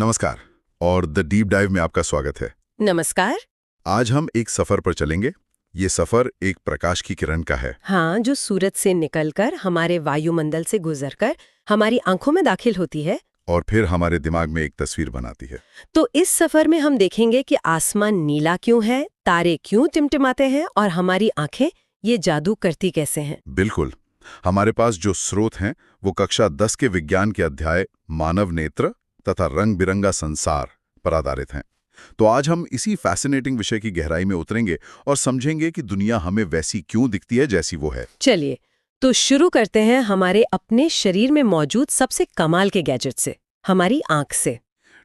नमस्कार और the deep dive में आपका स्वागत है। नमस्कार। आज हम एक सफर पर चलेंगे। ये सफर एक प्रकाश की किरण का है। हाँ, जो सूरज से निकलकर हमारे वायुमंडल से गुजरकर हमारी आंखों में दाखिल होती है और फिर हमारे दिमाग में एक तस्वीर बनाती है। तो इस सफर में हम देखेंगे कि आसमान नीला क्यों है, तारे क्यों टिमटिमाते हैं और हमारी आंखें ये जादू करती कैसे हैं। बिल्कुल। हमारे पास जो स्रोत हैं वो कक्षा 10 के विज्ञान के अध्याय मानव नेत्र तथा रंग बिरंगा संसार पर आधारित हैं। तो आज हम इसी फैसिनेटिंग विषय की गहराई में उतरेंगे और समझेंगे कि दुनिया हमें वैसी क्यों दिखती है जैसी वो है। चलिए तो शुरू करते हैं हमारे अपने शरीर में मौजूद सबसे कमाल के गैजेट से, हमारी आंख से।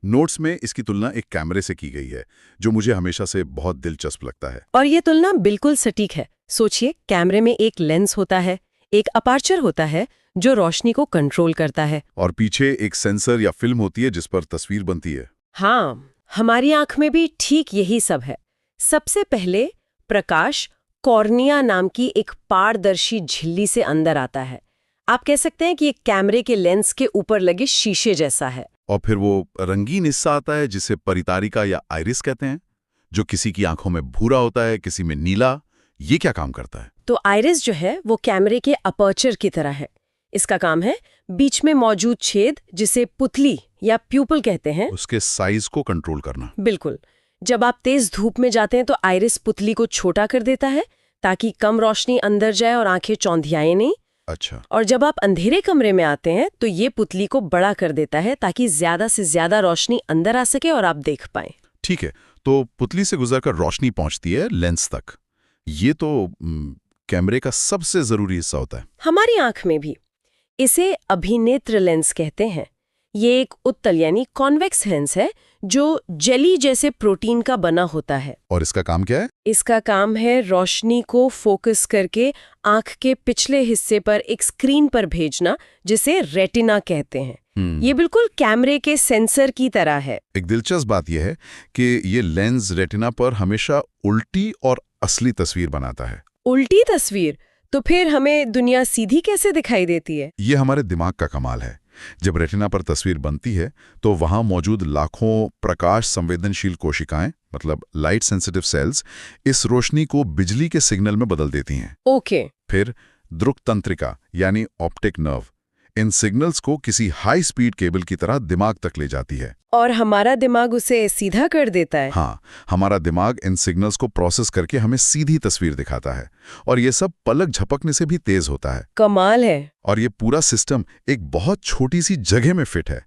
नोट्स में इसकी तुलना एक कैमरे से की गई है, जो मुझे हमेशा से बहुत दिलचस्प लगता है। और ये तुलना बिल्कुल सटीक है। सोचिए, कैमरे में एक लेंस होता है, एक अपर्चर होता है जो रोशनी को कंट्रोल करता है, और पीछे एक सेंसर या फिल्म होती है जिस पर तस्वीर बनती है। हाँ, हमारी आंख में भी ठीक यही सब है। सबसे पहले प्रकाश कॉर्निया नाम की एक पारदर्शी झिल्ली से अंदर आता है। आप कह सकते हैं कि एक कैमरे के लेंस के ऊपर लगे शीशे जैसा है। और फिर वो रंगीन हिस्सा आता है जिसे परितारिका या आइरिस कहते हैं, जो किसी की आंखों में भूरा होता है, किसी में नीला। ये क्या काम करता है? तो आइरिस जो है वो कैमरे के अपर्चर की तरह है। इसका काम है बीच में मौजूद छेद, जिसे पुतली या प्यूपल कहते हैं, उसके साइज को कंट्रोल करना। बिल्कुल। जब आप तेज धूप में जाते हैं तो आइरिस पुतली को छोटा कर देता है ताकि कम रोशनी अंदर जाए और आंखें चौंधियाएं नहीं। अच्छा। और जब आप अंधेरे कमरे में आते हैं तो ये पुतली को बड़ा कर देता है ताकि ज्यादा से ज्यादा रोशनी अंदर आ सके और आप देख पाएं। ठीक है, तो पुतली से गुजरकर रोशनी पहुंचती है लेंस तक। ये तो कैमरे का सबसे जरूरी हिस्सा होता है। हमारी आंख में भी इसे अभिनेत्र लेंस कहते हैं। ये एक उत्तल यानी कॉन्वेक्स लेंस है जो जेली जैसे प्रोटीन का बना होता है। और इसका काम क्या है? इसका काम है रोशनी को फोकस करके आंख के पिछले हिस्से पर एक स्क्रीन पर भेजना, जिसे रेटिना कहते हैं। ये बिल्कुल कैमरे के सेंसर की तरह है। एक दिलचस्प बात यह है कि ये लेंस रेटिना पर हमेशा उल्टी और असली तस्वीर बनाता है। उल्टी तस्वीर? तो फिर हमें दुनिया सीधी कैसे दिखाई देती है? ये हमारे दिमाग का कमाल है। जब रेटिना पर तस्वीर बनती है तो वहां मौजूद लाखों प्रकाश संवेदनशील कोशिकाएं, मतलब लाइट सेंसिटिव सेल्स, इस रोशनी को बिजली के सिग्नल में बदल देती हैं। ओके। फिर दृक् तंत्रिका यानी ऑप्टिक नर्व इन सिग्नल्स को किसी हाई स्पीड केबल की तरह दिमाग तक ले जाती है। और हमारा दिमाग उसे सीधा कर देता है? हाँ, हमारा दिमाग इन सिग्नल्स को प्रोसेस करके हमें सीधी तस्वीर दिखाता है। और ये सब पलक झपकने से भी तेज होता है। कमाल है। और ये पूरा सिस्टम एक बहुत छोटी सी जगह में फिट है।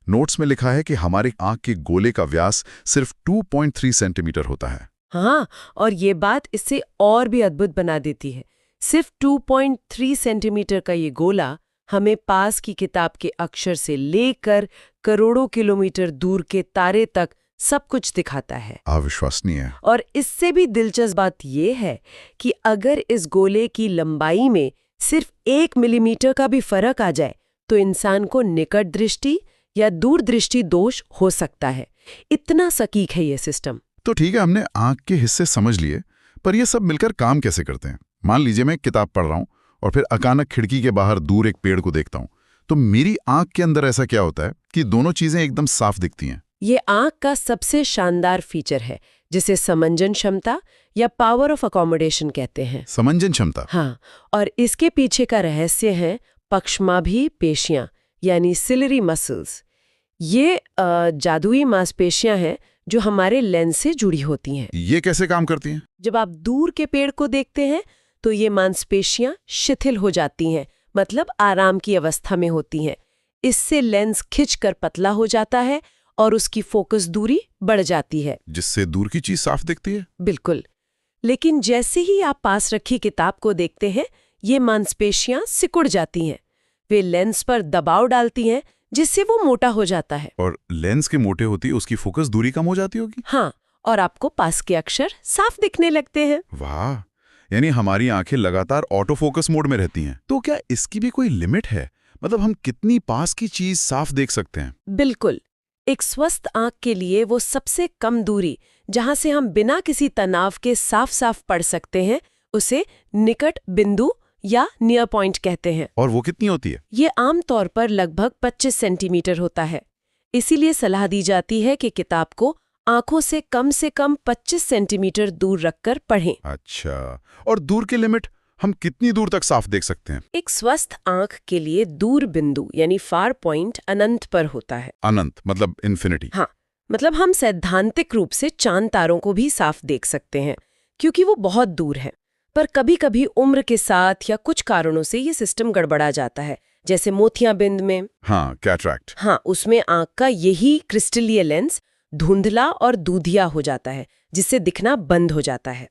नोट्स में लिखा है कि हमारी आंख के गोले का व्यास सिर्फ 2.3 सेंटीमीटर होता है। हाँ, और ये बात इसे और भी अद्भुत बना देती है। सिर्फ 2.3 सेंटीमीटर का ये गोला हमें पास की किताब के अक्षर से लेकर करोड़ों किलोमीटर दूर के तारे तक सब कुछ दिखाता है। अविश्वसनीय। और इससे भी दिलचस्प बात यह है कि अगर इस गोले की लंबाई में सिर्फ 1 मिलीमीटर का भी फर्क आ जाए तो इंसान को निकट दृष्टि या दूरदृष्टि दोष हो सकता है। इतना सटीक है ये सिस्टम। तो ठीक है, हमने आंख के हिस्से समझ लिए, पर ये सब मिलकर काम कैसे करते हैं? मान लीजिए मैं किताब पढ़ रहा हूं और फिर अचानक खिड़की के बाहर दूर एक पेड़ को देखता हूं, तो मेरी आंख के अंदर ऐसा क्या होता है कि दोनों चीजें एकदम साफ दिखती हैं? ये आंख का सबसे शानदार फीचर है, जिसे समंजन क्षमता या पावर ऑफ अकोमोडेशन कहते हैं। समंजन क्षमता? हाँ, और इसके पीछे का रहस्य है पक्षमाभी पेशियां यानी सिलरी मसल्स। ये जादुई मांसपेशियां हैं जो हमारे लेंस से जुड़ी होती हैं। ये कैसे काम करती हैं? जब आप दूर के पेड़ को देखते हैं तो ये मांसपेशियां शिथिल हो जाती हैं, मतलब आराम की अवस्था में होती हैं। इससे लेंस खिंचकर पतला हो जाता है और उसकी फोकस दूरी बढ़ जाती है, जिससे दूर की चीज साफ दिखती है। बिल्कुल। लेकिन जैसे ही आप पास रखी किताब को देखते हैं, ये मांसपेशियां सिकुड़ जाती हैं। वे लेंस पर दबाव डालती हैं जिससे वो मोटा हो जाता है। और लेंस के मोटे होती उसकी फोकस दूरी कम हो जाती होगी। हाँ, और आपको पास के अक्षर साफ दिखने लगते हैं। वाह, यानी हमारी आंखें लगातार ऑटो फोकस मोड में रहती हैं। तो क्या इसकी भी कोई लिमिट है? मतलब हम कितनी पास की चीज साफ देख सकते हैं? बिल्कुल। एक स्वस्थ आंख के लिए वो सबसे कम दूरी जहां से हम बिना किसी तनाव के साफ साफ पढ़ सकते हैं, उसे निकट बिंदु या नियर पॉइंट कहते हैं। और वो कितनी होती है? ये आमतौर पर लगभग 25 सेंटीमीटर होता है। इसीलिए सलाह दी जाती है कि किताब को आंखों से कम 25 सेंटीमीटर दूर रखकर पढ़ें। अच्छा, और दूर की लिमिट हम कितनी दूर तक साफ देख सकते हैं? एक स्वस्थ आंख के लिए दूर बिंदु यानी फार पॉइंट अनंत पर होता है। अनंत मतलब इन्फिनिटी? हाँ, मतलब हम सैद्धांतिक रूप से चांद तारों को भी साफ देख सकते हैं क्योंकि वो बहुत दूर है। पर कभी-कभी उम्र के साथ या कुछ कारणों से ये सिस्टम गड़बड़ा जाता है, जैसे मोतियाबिंद में। हाँ, कैटरैक्ट। हाँ, उसमें आंख का यही क्रिस्टलीय लेंस धुंधला और दूधिया हो जाता है, जिससे दिखना बंद हो जाता है।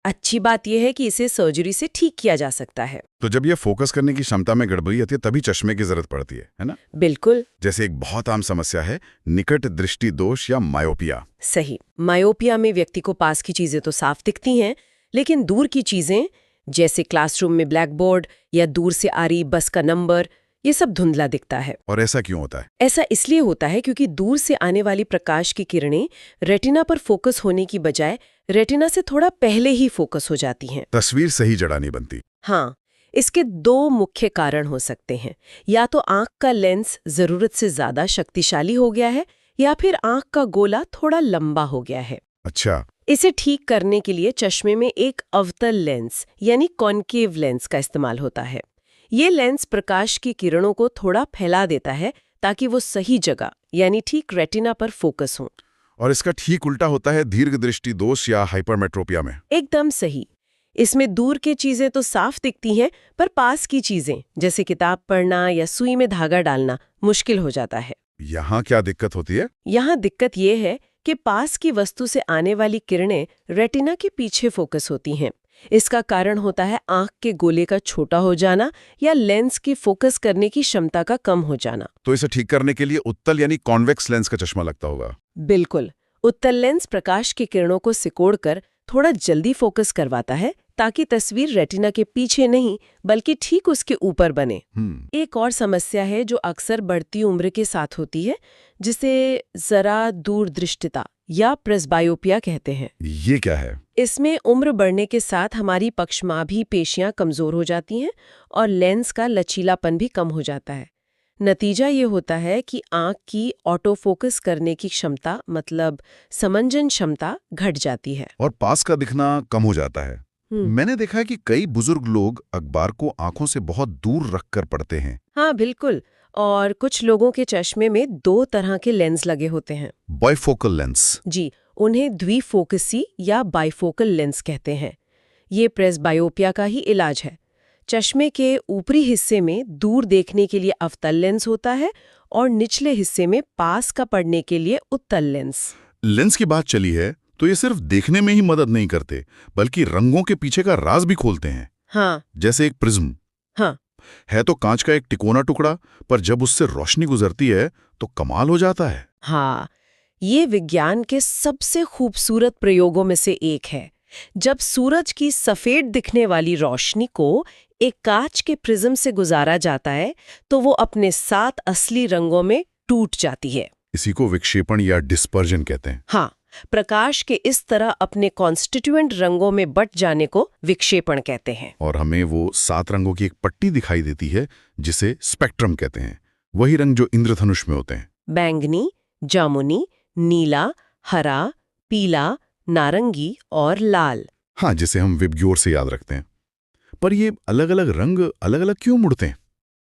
अच्छी बात यह है कि इसे सर्जरी से ठीक किया जा सकता है। तो जब ये फोकस करने की क्षमता में गड़बड़ी आती है तभी चश्मे की जरूरत पड़ती है ना? बिल्कुल। जैसे एक बहुत आम समस्या है निकट दृष्टि दोष या मायोपिया। सही। मायोपिया में व्यक्ति को पास की चीजें तो साफ दिखती हैं, लेकिन दूर की चीजें जैसे क्लासरूम में ब्लैक बोर्ड या दूर से आ रही बस का नंबर, ये सब धुंधला दिखता है। और ऐसा क्यों होता है? ऐसा इसलिए होता है क्योंकि दूर से आने वाली प्रकाश की किरणें रेटिना पर फोकस होने की बजाय रेटिना से थोड़ा पहले ही फोकस हो जाती हैं। तस्वीर सही जगह नहीं बनती। हाँ, इसके दो मुख्य कारण हो सकते हैं। या तो आंख का लेंस जरूरत से ज्यादा शक्तिशाली हो गया है, या फिर आंख का गोला थोड़ा लंबा हो गया है। अच्छा। इसे ठीक करने के लिए चश्मे में एक अवतल लेंस यानी कॉन्केव लेंस का इस्तेमाल होता है। ये लेंस प्रकाश की किरणों को थोड़ा फैला देता है ताकि वो सही जगह यानी ठीक रेटिना पर फोकस हो। और इसका ठीक उल्टा होता है दीर्घ दृष्टि दोष या हाइपरमेट्रोपिया में। एकदम सही। इसमें दूर की चीजें तो साफ दिखती हैं, पर पास की चीजें जैसे किताब पढ़ना या सुई में धागा डालना मुश्किल हो जाता है। यहाँ क्या दिक्कत होती है? यहाँ दिक्कत ये है कि पास की वस्तु से आने वाली किरणें रेटिना के पीछे फोकस होती हैं। इसका कारण होता है आंख के गोले का छोटा हो जाना या लेंस की फोकस करने की क्षमता का कम हो जाना। तो इसे ठीक करने के लिए उत्तल यानी कॉन्वेक्स लेंस का चश्मा लगता होगा। बिल्कुल। उत्तल लेंस प्रकाश की किरणों को सिकोड़कर थोड़ा जल्दी फोकस करवाता है ताकि तस्वीर रेटिना के पीछे नहीं बल्कि ठीक उसके ऊपर बने। एक और समस्या है जो अक्सर बढ़ती उम्र के साथ होती है, जिसे जरा दूरदृष्टिता या प्रेसबायोपिया कहते हैं। ये क्या है? इसमें उम्र बढ़ने के साथ हमारी पक्षमाभी पेशियां कमजोर हो जाती हैं और लेंस का लचीलापन भी कम हो जाता है। नतीजा ये होता है कि आंख की ऑटो फोकस करने की क्षमता मतलब समंजन क्षमता घट जाती है और पास का दिखना कम हो जाता है। मैंने देखा है कि कई बुजुर्ग लोग अखबार को आंखों से बहुत दूर रखकर पढ़ते हैं। हाँ बिल्कुल। और कुछ लोगों के चश्मे में 2 तरह के लेंस लगे होते हैं। Bifocal lens. जी, उन्हें द्विफोकसी या बाइफोकल लेंस कहते हैं। ये प्रेसबायोपिया का ही इलाज है। चश्मे के ऊपरी हिस्से में दूर देखने के लिए अवतल लेंस होता है और निचले हिस्से में पास का पढ़ने के लिए उत्तल लेंस। लेंस की बात चली है तो ये सिर्फ देखने में ही मदद नहीं करते बल्कि रंगों के पीछे का राज भी खोलते हैं। हाँ। जैसे एक प्रिज्म। हाँ। है तो कांच का एक तिकोना टुकड़ा, पर जब उससे रोशनी गुजरती है तो कमाल हो जाता है। हाँ, ये विज्ञान के सबसे खूबसूरत प्रयोगों में से एक है। जब सूरज की सफेद दिखने वाली रोशनी को एक कांच के प्रिज्म से गुजारा जाता है तो वो अपने 7 असली रंगों में टूट जाती है। इसी को विक्षेपण या डिस्पर्जन कहते हैं। हाँ, प्रकाश के इस तरह अपने कॉन्स्टिट्यूएंट रंगों में बट जाने को विक्षेपण कहते हैं। और हमें वो 7 रंगों की एक पट्टी दिखाई देती है जिसे स्पेक्ट्रम कहते हैं। वही रंग जो इंद्रधनुष में होते हैं। बैंगनी, जामुनी, नीला, हरा, पीला, नारंगी और लाल। हाँ, जिसे हम विबग्योर से याद रखते हैं। पर ये अलग अलग रंग अलग अलग क्यों मुड़ते हैं?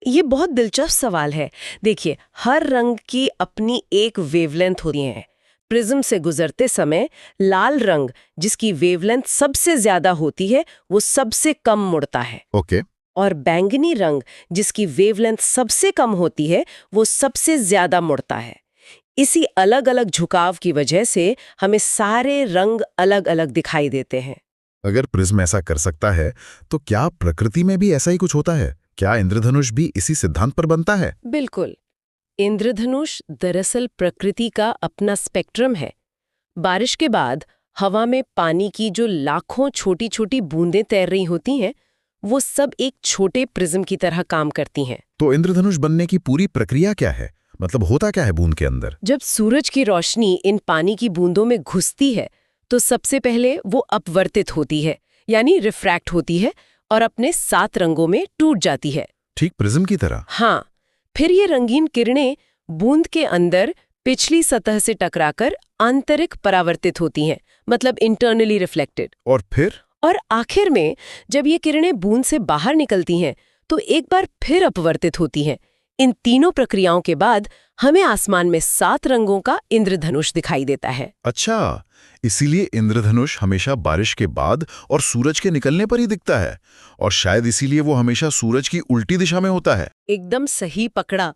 ये बहुत दिलचस्प सवाल है। देखिए, हर रंग की अपनी एक वेवलेंथ होती है। प्रिज्म से गुजरते समय लाल रंग, जिसकी वेवलेंथ सबसे ज्यादा होती है, वो सबसे कम मुड़ता है। ओके। और बैंगनी रंग, जिसकी वेवलेंथ सबसे कम होती है, वो सबसे ज्यादा मुड़ता है। इसी अलग अलग झुकाव की वजह से हमें सारे रंग अलग अलग दिखाई देते हैं। अगर प्रिज्म ऐसा कर सकता है तो क्या प्रकृति में भी ऐसा ही कुछ होता है? क्या इंद्रधनुष भी इसी सिद्धांत पर बनता है? बिल्कुल। इंद्रधनुष दरअसल प्रकृति का अपना स्पेक्ट्रम है। बारिश के बाद हवा में पानी की जो लाखों छोटी छोटी बूंदें तैर रही होती हैं, वो सब एक छोटे प्रिज्म की तरह काम करती हैं। तो इंद्रधनुष बनने की पूरी प्रक्रिया क्या है? मतलब होता क्या है बूंद के अंदर? जब सूरज की रोशनी इन पानी की बूंदों में घुसती है तो सबसे पहले वो अपवर्तित होती है यानी रिफ्रैक्ट होती है और अपने 7 रंगों में टूट जाती है। ठीक प्रिज्म की तरह। हाँ, फिर ये रंगीन किरणें बूंद के अंदर पिछली सतह से टकराकर आंतरिक परावर्तित होती हैं, मतलब इंटरनली रिफ्लेक्टेड। और फिर और आखिर में जब ये किरणें बूंद से बाहर निकलती हैं तो एक बार फिर अपवर्तित होती हैं। इन तीनों प्रक्रियाओं के बाद हमें आसमान में 7 रंगों का इंद्रधनुष दिखाई देता है। अच्छा, इसीलिए इंद्रधनुष हमेशा बारिश के बाद और सूरज के निकलने पर ही दिखता है, और शायद इसीलिए वो हमेशा सूरज की उल्टी दिशा में होता है। एकदम सही पकड़ा।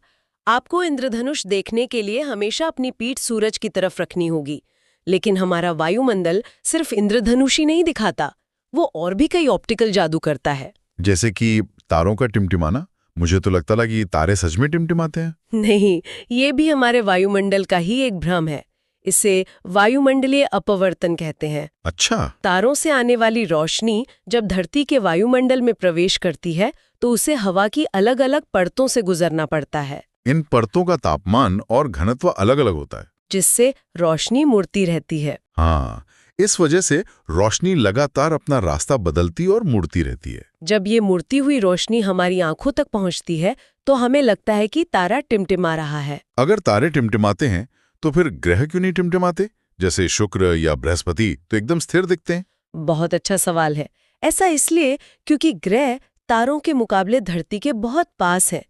आपको इंद्रधनुष देखने के लिए हमेशा अपनी पीठ सूरज की तरफ रखनी होगी। लेकिन हमारा वायुमंडल सिर्फ इंद्रधनुष ही नहीं दिखाता, वो और भी कई ऑप्टिकल जादू करता है। जैसे कि तारों का टिमटिमाना। मुझे तो लगता था कि तारे सच में टिमटिमाते हैं। नहीं, ये भी हमारे वायुमंडल का ही एक भ्रम है। इसे वायुमंडलीय अपवर्तन कहते हैं। अच्छा। तारों से आने वाली रोशनी जब धरती के वायुमंडल में प्रवेश करती है तो उसे हवा की अलग-अलग परतों से गुजरना पड़ता है। इन परतों का तापमान और घनत्व अलग-अलग होता है, जिससे रोशनी मुड़ती रहती है। हाँ, इस वजह से रोशनी लगातार अपना रास्ता बदलती और मुड़ती रहती है। जब ये मुड़ती हुई रोशनी हमारी आंखों तक पहुंचती है तो हमें लगता है कि तारा टिमटिमा रहा है। अगर तारे टिमटिमाते हैं तो फिर ग्रह क्यों नहीं टिमटिमाते? जैसे शुक्र या बृहस्पति तो एकदम स्थिर दिखते हैं। बहुत अच्छा सवाल है। ऐसा इसलिए क्योंकि ग्रह तारों के मुकाबले धरती के बहुत पास हैं।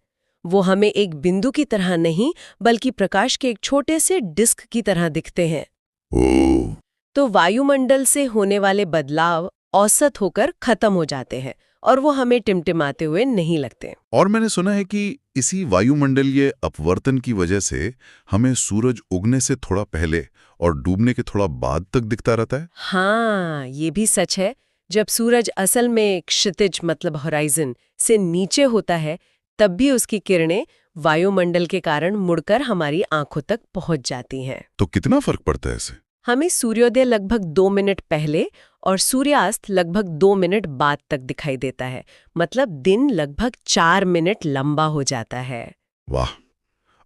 वो हमें एक बिंदु की तरह नहीं बल्कि प्रकाश के एक छोटे से डिस्क की तरह दिखते हैं। ओह, तो वायुमंडल से होने वाले बदलाव औसत होकर खत्म हो जाते हैं और वो हमें टिमटिमाते हुए नहीं लगते। और मैंने सुना है कि इसी वायुमंडलीय अपवर्तन की वजह से हमें सूरज उगने से थोड़ा पहले और डूबने के थोड़ा बाद तक दिखता रहता है। हाँ, ये भी सच है। जब सूरज असल में क्षितिज मतलब होराइजन से नीचे होता है तब भी उसकी किरणें वायुमंडल के कारण मुड़कर हमारी आंखों तक पहुंच जाती हैं। तो कितना फर्क पड़ता है इससे? हमें सूर्योदय लगभग 2 मिनट पहले और सूर्यास्त लगभग 2 मिनट बाद तक दिखाई देता है। मतलब दिन लगभग 4 मिनट लंबा हो जाता है। वाह।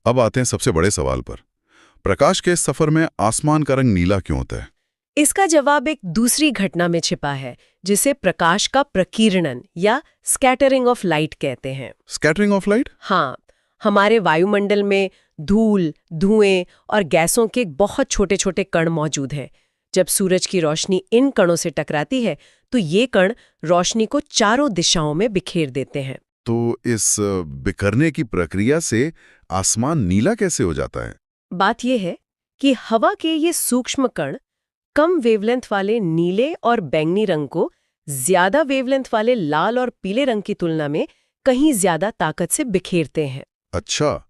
अब आते हैं सबसे बड़े सवाल पर। प्रकाश के इस सफर में आसमान का रंग नीला क्यों होता है? इसका जवाब एक दूसरी घटना में छिपा है जिसे प्रकाश का प्रकीर्णन या स्कैटरिंग ऑफ लाइट कहते हैं। Scattering of light? हाँ, हमारे वायुमंडल में धूल, धुएं और गैसों के बहुत छोटे-छोटे कण मौजूद हैं। जब सूरज की रोशनी इन कणों से टकराती है तो ये कण रोशनी को चारों दिशाओं में बिखेर देते हैं। तो इस बिखरने की प्रक्रिया से आसमान नीला कैसे हो जाता है? बात यह है कि हवा के ये सूक्ष्म कण कम वेवलेंथ वाले नीले और बैंगनी रंग को ज्यादा वेवलेंथ वाले लाल और पीले रंग की तुलना में कहीं ज्यादा ताकत से बिखेरते हैं। अच्छा,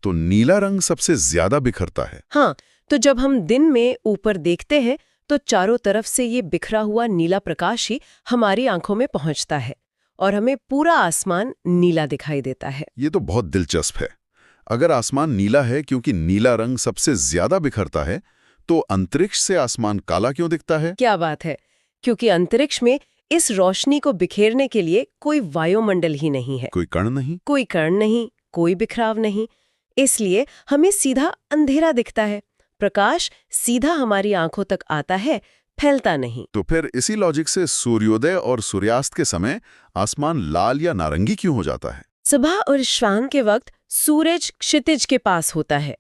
तो नीला रंग सबसे ज्यादा बिखरता है। हाँ, तो जब हम दिन में ऊपर देखते हैं तो चारों तरफ से ये बिखरा हुआ नीला प्रकाश ही हमारी आंखों में पहुंचता है और हमें पूरा आसमान नीला दिखाई देता है। ये तो बहुत दिलचस्प है। अगर आसमान नीला है क्योंकि नीला रंग सबसे ज्यादा बिखरता है, तो अंतरिक्ष से आसमान काला क्यों दिखता है? क्या बात है, क्योंकि अंतरिक्ष में इस रोशनी को बिखेरने के लिए कोई वायुमंडल ही नहीं है। कोई कण नहीं? कोई कण नहीं, कोई बिखराव नहीं। इसलिए हमें सीधा अंधेरा दिखता है। प्रकाश सीधा हमारी आंखों तक आता है, फैलता नहीं। तो फिर इसी लॉजिक से सूर्योदय और सूर्यास्त के समय आसमान लाल या नारंगी क्यों हो जाता है? सुबह और शाम के वक्त सूरज क्षितिज के पास होता है।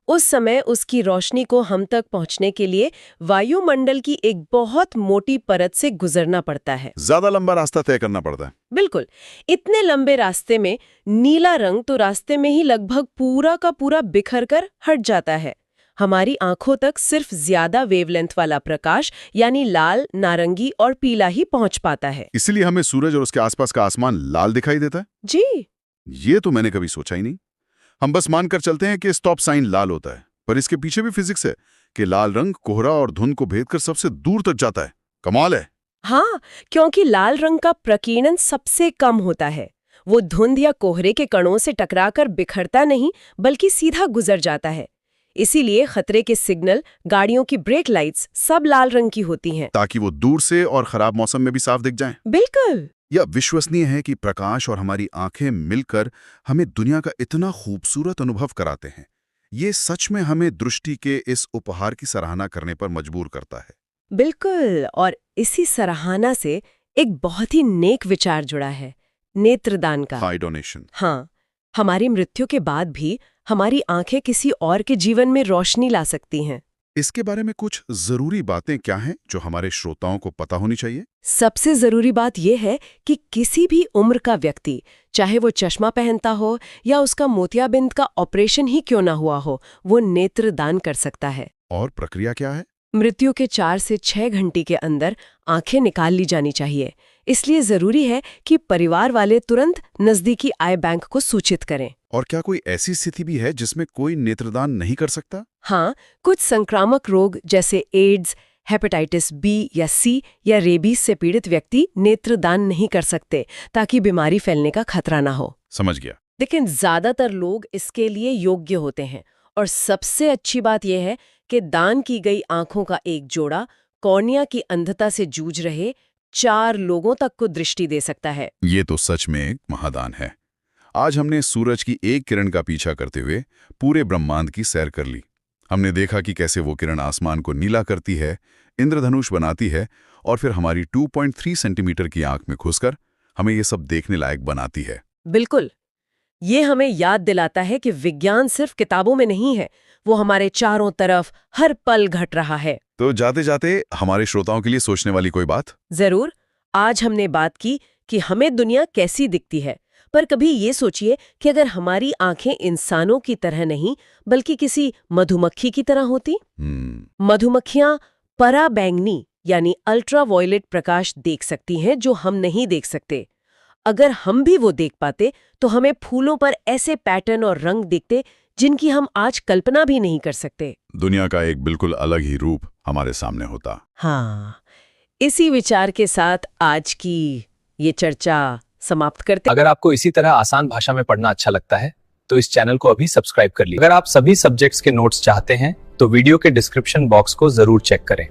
उस समय उसकी रोशनी को हम तक पहुंचने के लिए वायुमंडल की एक बहुत मोटी परत से गुजरना पड़ता है। ज्यादा लंबा रास्ता तय करना पड़ता है। बिल्कुल। इतने लंबे रास्ते में नीला रंग तो रास्ते में ही लगभग पूरा का पूरा बिखर कर हट जाता है। हमारी आंखों तक सिर्फ ज्यादा वेवलेंथ वाला प्रकाश यानी लाल, नारंगी और पीला ही पहुंच पाता है। इसलिए हमें सूरज और उसके आसपास का आसमान लाल दिखाई देता है। जी, ये तो मैंने कभी सोचा ही नहीं। हम बस मानकर चलते हैं कि स्टॉप साइन लाल होता है, पर इसके पीछे भी फिजिक्स है कि लाल रंग कोहरा और धुंध को भेदकर सबसे दूर तक जाता है। कमाल है। हाँ, क्योंकि लाल रंग का प्रकीर्णन सबसे कम होता है। वो धुंध या कोहरे के कणों से टकराकर बिखरता नहीं बल्कि सीधा गुजर जाता है। इसीलिए खतरे के सिग्नल, गाड़ियों की ब्रेक लाइट्स सब लाल रंग की होती हैं, ताकि वो दूर से और खराब मौसम में भी साफ दिख जाएं। बिल्कुल। यह विश्वसनीय है कि प्रकाश और हमारी आंखें मिलकर हमें दुनिया का इतना खूबसूरत अनुभव कराते हैं। ये सच में हमें दृष्टि के इस उपहार की सराहना करने पर मजबूर करता है। बिल्कुल। और इसी सराहना से एक बहुत ही नेक विचार जुड़ा है, नेत्रदान का। High donation. हाँ, हमारी मृत्यु के बाद भी हमारी आंखें किसी और के जीवन में रोशनी ला सकती हैं। इसके बारे में कुछ जरूरी बातें क्या हैं जो हमारे श्रोताओं को पता होनी चाहिए? सबसे जरूरी बात यह है कि किसी भी उम्र का व्यक्ति, चाहे वो चश्मा पहनता हो या उसका मोतियाबिंद का ऑपरेशन ही क्यों ना हुआ हो, वो नेत्र दान कर सकता है। और प्रक्रिया क्या है? मृत्यु के 4 से 6 घंटे के अंदर आंखें निकाल ली जानी चाहिए। इसलिए जरूरी है कि परिवार वाले तुरंत नजदीकी आई बैंक को सूचित करें। और क्या कोई ऐसी स्थिति भी है जिसमें कोई नेत्रदान नहीं कर सकता? हाँ, कुछ संक्रामक रोग जैसे एड्स, हेपेटाइटिस बी या सी या रेबीज से पीड़ित व्यक्ति नेत्रदान नहीं कर सकते, ताकि बीमारी फैलने का खतरा ना हो। समझ गया। लेकिन ज्यादातर लोग इसके लिए योग्य होते हैं। और सबसे अच्छी बात यह है कि दान की गई आंखों का एक जोड़ा कॉर्निया की अंधता से जूझ रहे 4 लोगों तक को दृष्टि दे सकता है। ये तो सच में एक महादान है। आज हमने सूरज की एक किरण का पीछा करते हुए पूरे ब्रह्मांड की सैर कर ली। हमने देखा कि कैसे वो किरण आसमान को नीला करती है, इंद्रधनुष बनाती है और फिर हमारी 2.3 सेंटीमीटर की आंख में घुसकर हमें ये सब देखने लायक बनाती है। बिल्कुल। ये हमें याद दिलाता है कि विज्ञान सिर्फ किताबों में नहीं है, वो हमारे चारों तरफ हर पल घट रहा है। तो जाते जाते हमारे श्रोताओं के लिए सोचने वाली कोई बात? जरूर। आज हमने बात की कि हमें दुनिया कैसी दिखती है, पर कभी ये सोचिए कि अगर हमारी आंखें इंसानों की तरह नहीं बल्कि किसी मधुमक्खी की तरह होती। मधुमक्खियां पराबैंगनी यानी अल्ट्रावायलेट प्रकाश देख सकती हैं जो हम नहीं देख सकते। अगर हम भी वो देख पाते तो हमें फूलों पर ऐसे पैटर्न और रंग दिखते जिनकी हम आज कल्पना भी नहीं कर सकते। दुनिया का एक बिल्कुल अलग ही रूप हमारे सामने होता। हाँ, इसी विचार के साथ आज की ये चर्चा समाप्त करते। अगर आपको इसी तरह आसान भाषा में पढ़ना अच्छा लगता है तो इस चैनल को अभी सब्सक्राइब कर लीजिए। अगर आप सभी सब्जेक्ट्स के नोट्स चाहते हैं तो वीडियो के डिस्क्रिप्शन बॉक्स को जरूर चेक करें।